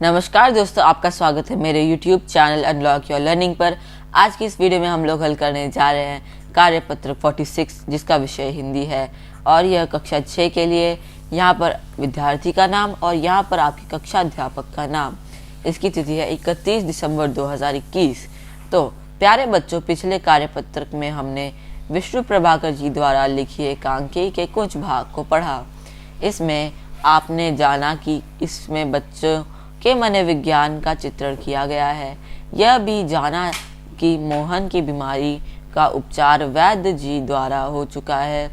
नमस्कार दोस्तों, आपका स्वागत है मेरे YouTube channel unlock your learning पर। आज की इस वीडियो में हम लोग हल करने जा रहे हैं कार्यपत्र 46, जिसका विषय हिंदी है और यह कक्षा 6 के लिए। यहाँ पर विद्यार्थी का नाम और यहाँ पर आपकी कक्षा अध्यापक का नाम। इसकी तिथि है 31 दिसंबर 2021। तो प्यारे बच्चों, पिछले कार्यपत्र में हमने विष्णु प्रभाकर जी द्वारा लिखी एकांकी के कुछ भाग को पढ़ा। इसमें आपने जाना कि इसमें बच्चों के मनोविज्ञान का चित्रण किया गया है। यह भी जाना कि मोहन की बीमारी का उपचार वैद्य जी द्वारा हो चुका है,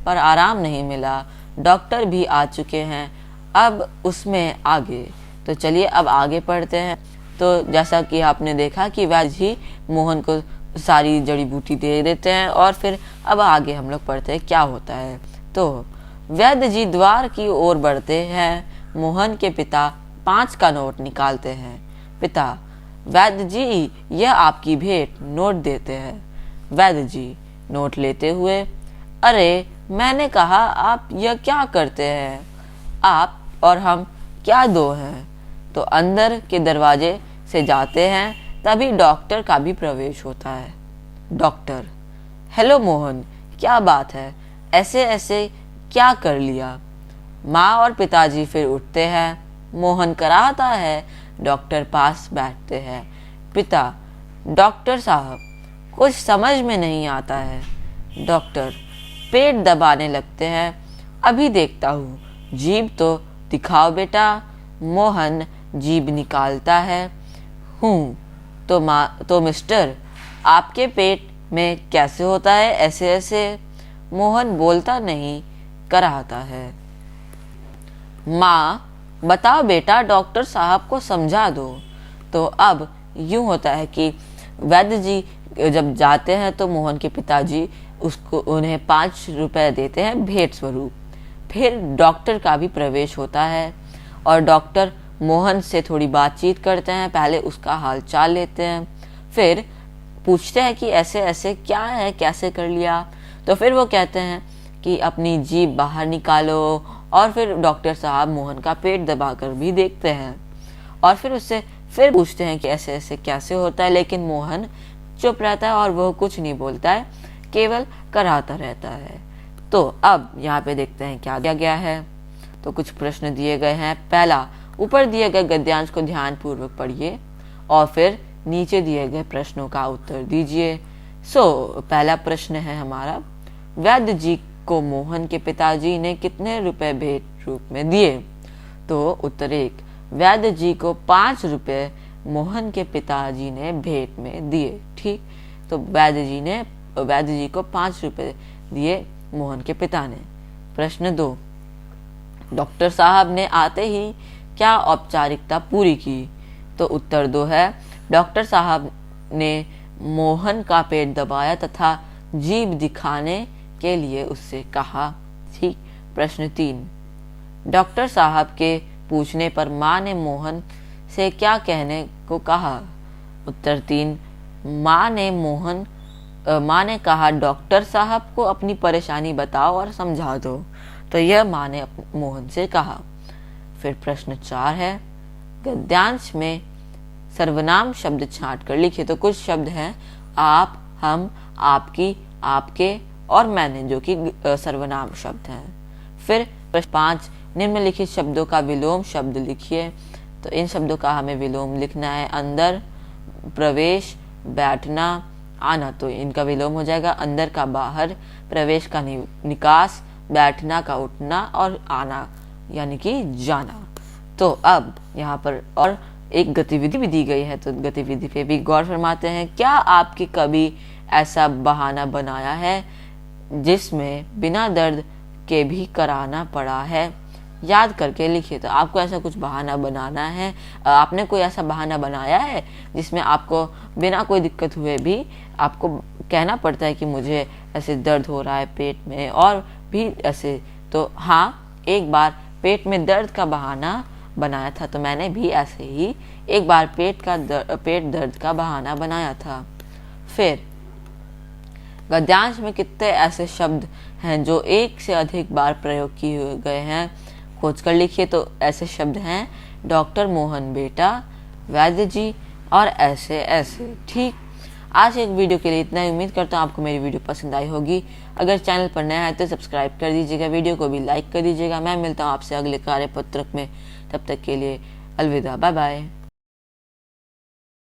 पर आराम नहीं मिला। डॉक्टर भी आ चुके हैं। अब उसमें आगे, तो चलिए अब आगे पढ़ते हैं। तो जैसा कि आपने देखा कि वैद्य जी मोहन को सारी जड़ी बूटी दे देते हैं और फिर अब आगे हम लोग पढ़ते हैं क्या होता है। तो वैद्य जी द्वार की ओर बढ़ते हैं। मोहन के पिता 5 का नोट निकालते हैं। पिता: वैद्य जी, यह आपकी भेंट। नोट देते हैं। वैद्य जी नोट लेते हुए: अरे, मैंने कहा आप यह क्या करते हैं? आप और हम क्या दो हैं? तो अंदर के दरवाजे से जाते हैं, तभी डॉक्टर का भी प्रवेश होता है। डॉक्टर: हेलो मोहन, क्या बात है? ऐसे ऐसे क्या कर लिया? माँ और पिताजी फिर उठते हैं। मोहन कराहता है। डॉक्टर पास बैठते हैं। पिता: डॉक्टर साहब, कुछ समझ में नहीं आता है। डॉक्टर पेट दबाने लगते हैं। अभी देखता हूँ। जीभ तो दिखाओ बेटा। मोहन जीभ निकालता है। तो मिस्टर, आपके पेट में कैसे होता है ऐसे ऐसे? मोहन बोलता नहीं, कराहता है। माँ: बताओ बेटा, डॉक्टर साहब को समझा दो। तो अब यूं होता है कि वैद्य जी जब जाते हैं तो मोहन के पिताजी उन्हें 5 रुपए देते हैं भेंट स्वरूप। फिर डॉक्टर का भी प्रवेश होता है और डॉक्टर मोहन से थोड़ी बातचीत करते हैं। पहले उसका हाल चाल लेते हैं, फिर पूछते हैं कि ऐसे ऐसे क्या है, कैसे कर लिया? तो फिर वो कहते हैं कि अपनी जीभ बाहर निकालो। और फिर डॉक्टर साहब मोहन का पेट दबाकर भी देखते हैं और फिर उससे फिर पूछते हैं कि ऐसे ऐसे कैसे होता है, लेकिन मोहन चुप रहता है और वो कुछ नहीं बोलता है, केवल कराता रहता है। तो अब यहाँ पे देखते हैं क्या दिया गया है। तो कुछ प्रश्न दिए गए हैं। पहला, ऊपर दिए गए गद्यांश को ध्यान पूर्वक पढ़िए और फिर नीचे दिए गए प्रश्नों का उत्तर दीजिए। पहला प्रश्न है हमारा, वैद्य जी को मोहन के पिताजी ने कितने रुपए भेंट रूप में दिए? तो उत्तर 1, वैद्य जी को 5 रुपए मोहन के पिताजी ने भेंट में दिए। ठीक, तो वैद्य जी को 5 रुपए दिए मोहन के पिता ने। प्रश्न 2, डॉक्टर साहब ने आते ही क्या औपचारिकता पूरी की? तो उत्तर 2 है, डॉक्टर साहब ने मोहन का पेट दबाया तथा जीभ दिखाने के लिए उससे कहा। ठीक। प्रश्न 3, डॉक्टर साहब के पूछने पर माँ ने मोहन से क्या कहने को कहा? उत्तर 3, माँ ने कहा डॉक्टर साहब को अपनी परेशानी बताओ और समझा दो। तो यह माँ ने मोहन से कहा। फिर प्रश्न 4 है, गद्यांश में सर्वनाम शब्द छांट कर लिखिए। तो कुछ शब्द हैं आप, हम, आपकी, आपके और मैंने, जो कि सर्वनाम शब्द हैं। फिर प्रश्न 5, निम्नलिखित शब्दों का विलोम शब्द लिखिए। तो इन शब्दों का हमें विलोम लिखना है। अंदर, प्रवेश, बैठना, आना। तो इनका विलोम हो जाएगा अंदर का बाहर, प्रवेश का निकास, बैठना का उठना और आना यानी कि जाना। तो अब यहाँ पर और एक गतिविधि भी दी गई है, तो गतिविधि पे भी गौर फरमाते हैं। क्या आपकी कभी ऐसा बहाना बनाया है जिसमें बिना दर्द के भी कराना पड़ा है? याद करके लिखिए। तो आपको ऐसा कुछ बहाना बनाना है। आपने कोई ऐसा बहाना बनाया है जिसमें आपको बिना कोई दिक्कत हुए भी आपको कहना पड़ता है कि मुझे ऐसे दर्द हो रहा है पेट में और भी ऐसे? तो हाँ, एक बार पेट में दर्द का बहाना बनाया था। तो मैंने भी ऐसे ही एक बार पेट दर्द का बहाना बनाया था। फिर गद्यांश में कितने ऐसे शब्द हैं जो एक से अधिक बार प्रयोग किए गए हैं? खोज कर लिखिए। तो ऐसे शब्द हैं डॉक्टर मोहन बेटा, वैद्य जी और ऐसे ऐसे। ठीक, आज एक वीडियो के लिए इतना ही। उम्मीद करता हूँ आपको मेरी वीडियो पसंद आई होगी। अगर चैनल पर नया है तो सब्सक्राइब कर दीजिएगा, वीडियो को भी लाइक कर दीजिएगा। मैं मिलता हूँ आपसे अगले कार्यपत्रक में, तब तक के लिए अलविदा, बाय बाय।